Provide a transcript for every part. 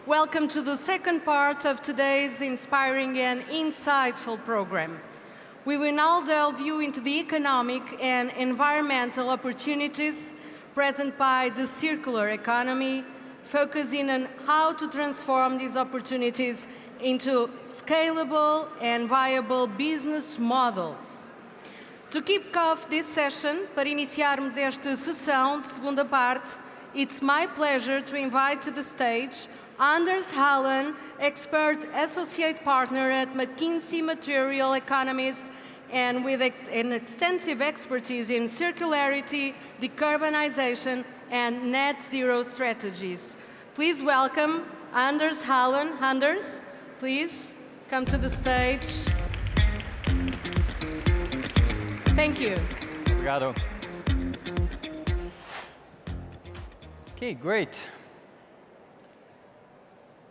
Welcome to the second part of today's inspiring and insightful program. We will now delve you into the economic and environmental opportunities present by the circular economy, focusing on how to transform these opportunities into scalable and viable business models. To kick off this session, para iniciarmos esta sessão de segunda parte, it's my pleasure to invite to the stage Anders Ahlen, expert associate partner at McKinsey Material Economist and with an extensive expertise in circularity, decarbonization, and net zero strategies. Please welcome Anders Ahlen. Anders, please come to the stage. Thank you. Obrigado. Okay, great.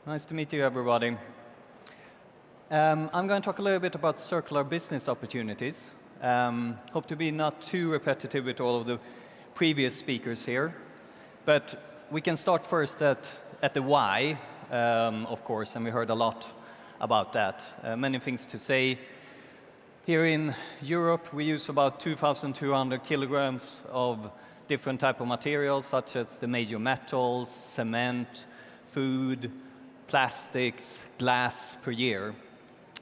Nice to meet you, everybody. I'm going to talk a little bit about circular business opportunities. Hope to be not too repetitive with all of the previous speakers here, but we can start first at the why, of course, and we heard a lot about that. Many things to say. Here in Europe, we use about 2,200 kilograms of different type of materials, such as the major metals, cement, food, plastics, glass per year.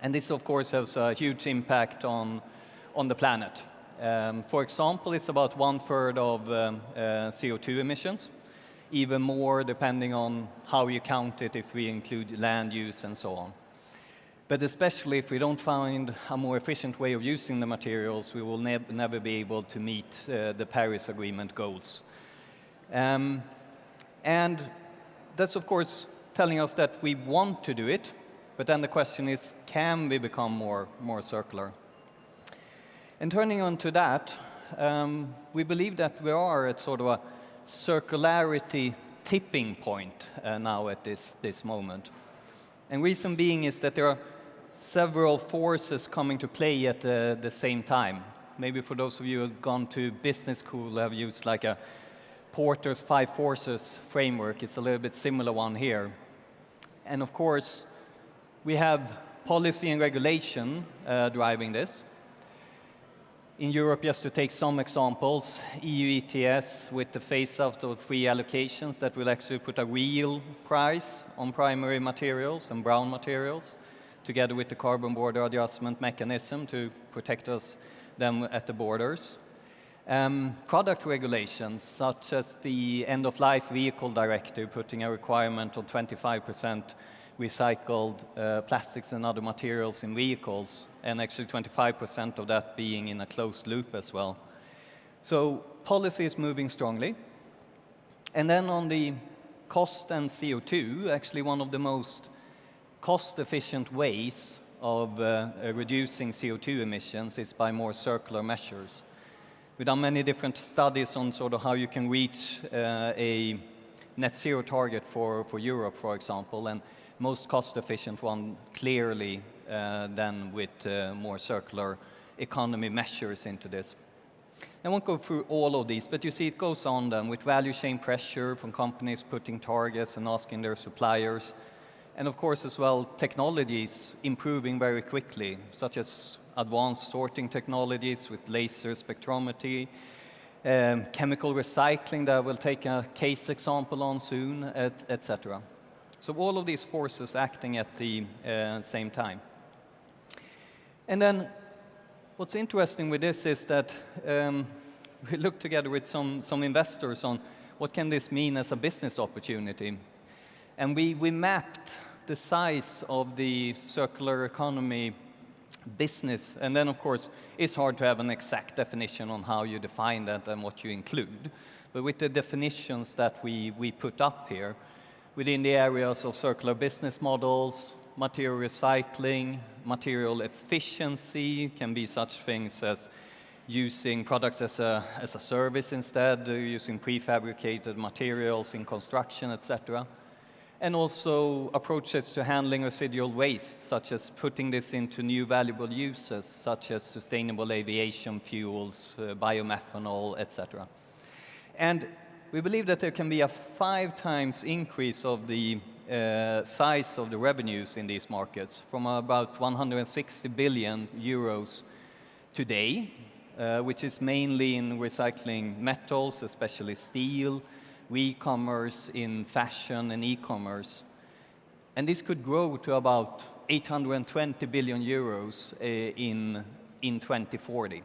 And this, of course, has a huge impact on the planet. For example, it's about 1/3 of CO2 emissions, even more depending on how you count it, if we include land use and so on. But especially if we don't find a more efficient way of using the materials, we will never be able to meet the Paris Agreement goals. And that's, of course, telling us that we want to do it, but then the question is, can we become more circular? And turning on to that, we believe that we are at sort of a circularity tipping point now at this moment. And reason being is that there are several forces coming to play at the same time. Maybe for those of you who have gone to business school, have used like a Porter's 5 forces framework. It's a little bit similar one here. And of course, we have policy and regulation driving this. In Europe, just to take some examples, EU ETS with the phase-out of free allocations that will actually put a real price on primary materials and brown materials, together with the carbon border adjustment mechanism to protect them at the borders. Product regulations, such as the end-of-life vehicle directive, putting a requirement on 25% recycled plastics and other materials in vehicles, and actually 25% of that being in a closed loop as well. So policy is moving strongly. And then on the cost and CO2, actually one of the most cost-efficient ways of reducing CO2 emissions is by more circular measures. We've done many different studies on sort of how you can reach a net zero target for Europe, for example, and most cost-efficient one clearly than with more circular economy measures into this. I won't go through all of these, but you see it goes on then with value chain pressure from companies putting targets and asking their suppliers. And of course as well, technologies improving very quickly, such as advanced sorting technologies with laser spectrometry, chemical recycling that we'll take a case example on soon, etc. So all of these forces acting at the same time. And then what's interesting with this is that we looked together with some investors on what can this mean as a business opportunity. And we mapped the size of the circular economy business. And then, of course, it's hard to have an exact definition on how you define that and what you include. But with the definitions that we put up here, within the areas of circular business models, material recycling, material efficiency, can be such things as using products as a service instead, using prefabricated materials in construction, etc. And also approaches to handling residual waste, such as putting this into new valuable uses, such as sustainable aviation fuels, biomethanol, etc. And we believe that there can be a 5 times increase of the size of the revenues in these markets from about 160 billion euros today, which is mainly in recycling metals, especially steel, e-commerce in fashion and e-commerce. And this could grow to about 820 billion euros in 2040,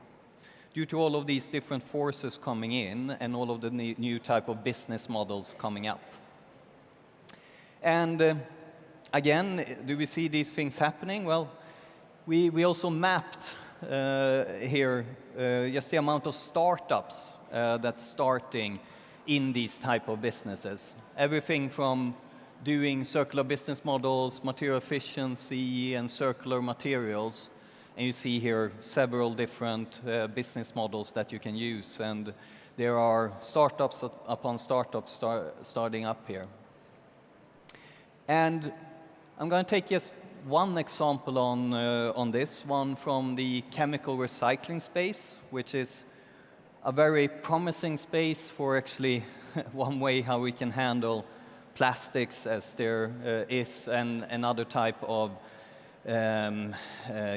due to all of these different forces coming in and all of the new type of business models coming up. And again, do we see these things happening? Well, we also mapped here just the amount of startups that's starting in these type of businesses. Everything from doing circular business models, material efficiency, and circular materials. And you see here several different business models that you can use. And there are startups upon startups starting up here. And I'm going to take just one example on this one from the chemical recycling space, which is a very promising space for actually one way how we can handle plastics as there is and other type of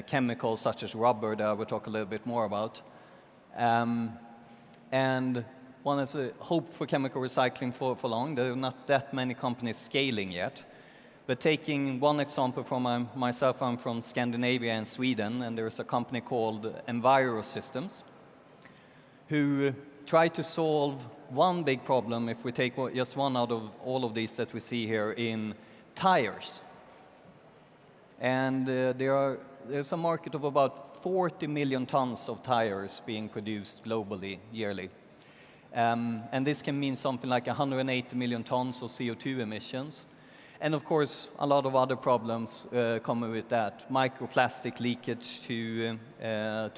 chemicals such as rubber that I will talk a little bit more about. And one has hoped for chemical recycling for long. There are not that many companies scaling yet. But taking one example from myself, I'm from Scandinavia and Sweden, and there is a company called Envirosystems who try to solve one big problem, if we take just one out of all of these that we see here, in tires. And there's a market of about 40 million tons of tires being produced globally yearly. And this can mean something like 180 million tons of CO2 emissions. And of course, a lot of other problems coming with that. Microplastic leakage to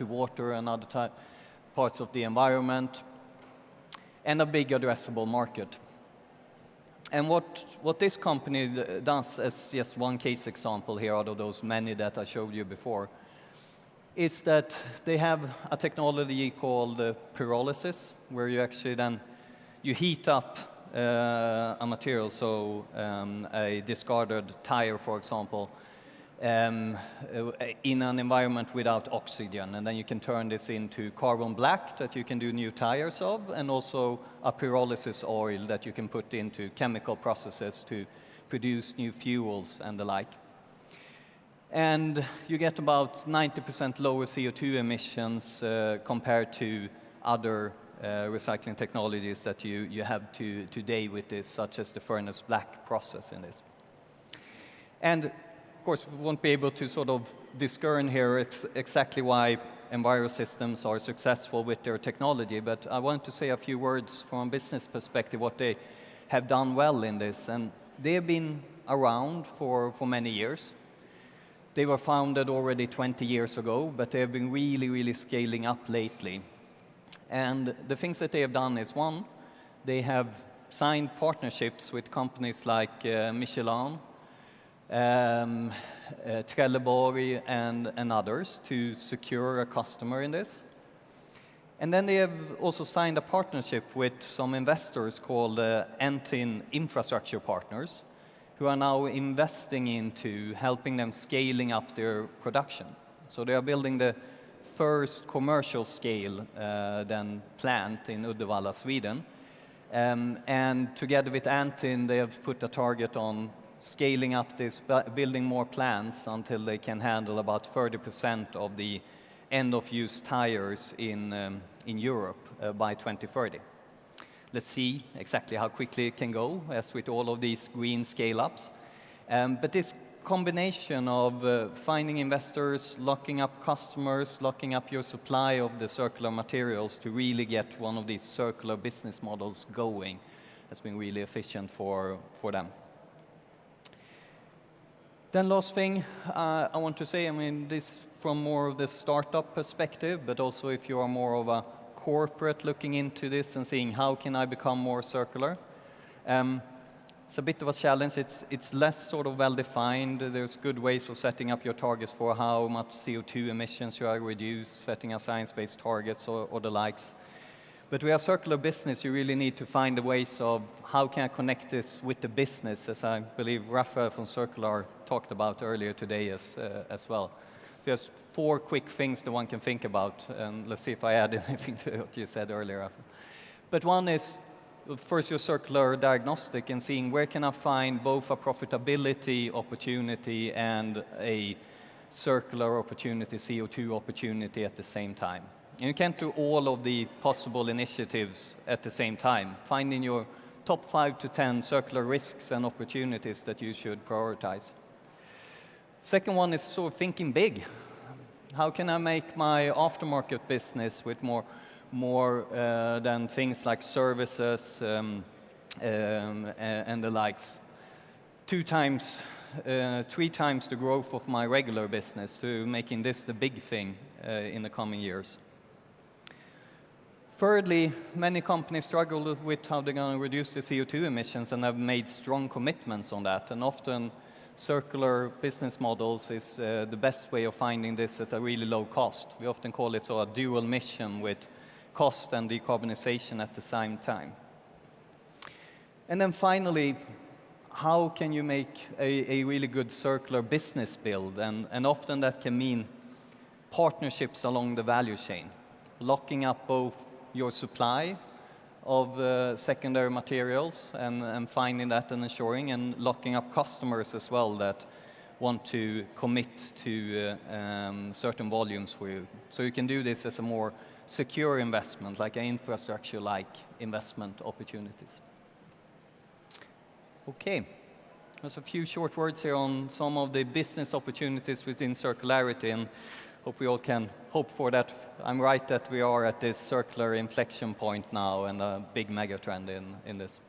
water and other parts of the environment, and a big addressable market. And what this company does, as just one case example here out of those many that I showed you before, is that they have a technology called pyrolysis, where you actually then you heat up a material, so a discarded tire, for example, in an environment without oxygen, and then you can turn this into carbon black that you can do new tires of, and also a pyrolysis oil that you can put into chemical processes to produce new fuels and the like. And you get about 90% lower CO2 emissions compared to other recycling technologies that you have today with this, such as the furnace black process in this. And of course, we won't be able to sort of discern here exactly why Envirosystems are successful with their technology, but I want to say a few words from a business perspective, what they have done well in this. And they have been around for many years. They were founded already 20 years ago, but they have been really, really scaling up lately. And the things that they have done is, one, they have signed partnerships with companies like Michelin, Trelleborg, and others to secure a customer in this. And then they have also signed a partnership with some investors called Antin Infrastructure Partners, who are now investing into helping them scaling up their production. So they are building the first commercial scale plant in Uddevalla, Sweden. And together with Antin, they have put a target on scaling up this, building more plants until they can handle about 30% of the end-of-use tires in Europe by 2030. Let's see exactly how quickly it can go, as with all of these green scale-ups. But this combination of finding investors, locking up customers, locking up your supply of the circular materials to really get one of these circular business models going has been really efficient for them. Then last thing I want to say, I mean, this from more of the startup perspective, but also if you are more of a corporate looking into this and seeing how can I become more circular. It's a bit of a challenge. It's less sort of well-defined. There's good ways of setting up your targets for how much CO2 emissions you are reduce, setting a science-based targets or the likes. But with a circular business, you really need to find the ways of how can I connect this with the business, as I believe Rafael from Circular talked about earlier today as well. Just 4 quick things that one can think about, and let's see if I add anything to what you said earlier, Rafael. But one is, first, your circular diagnostic and seeing where can I find both a profitability opportunity and a circular opportunity, CO2 opportunity at the same time. And you can't do all of the possible initiatives at the same time. Finding your top 5 to 10 circular risks and opportunities that you should prioritize. Second one is sort of thinking big. How can I make my aftermarket business with more than things like services and the likes? 2 times, 3 times the growth of my regular business, to making this the big thing in the coming years. Thirdly, many companies struggle with how they're going to reduce their CO2 emissions and have made strong commitments on that. And often circular business models is the best way of finding this at a really low cost. We often call it a dual mission with cost and decarbonization at the same time. And then finally, how can you make a really good circular business build? And often that can mean partnerships along the value chain, locking up both your supply of secondary materials and finding that and ensuring, and locking up customers as well that want to commit to certain volumes for you. So you can do this as a more secure investment, like an infrastructure-like investment opportunities. Okay, there's a few short words here on some of the business opportunities within circularity, and hope we all can hope for that. I'm right that we are at this circular inflection point now and a big mega trend in this.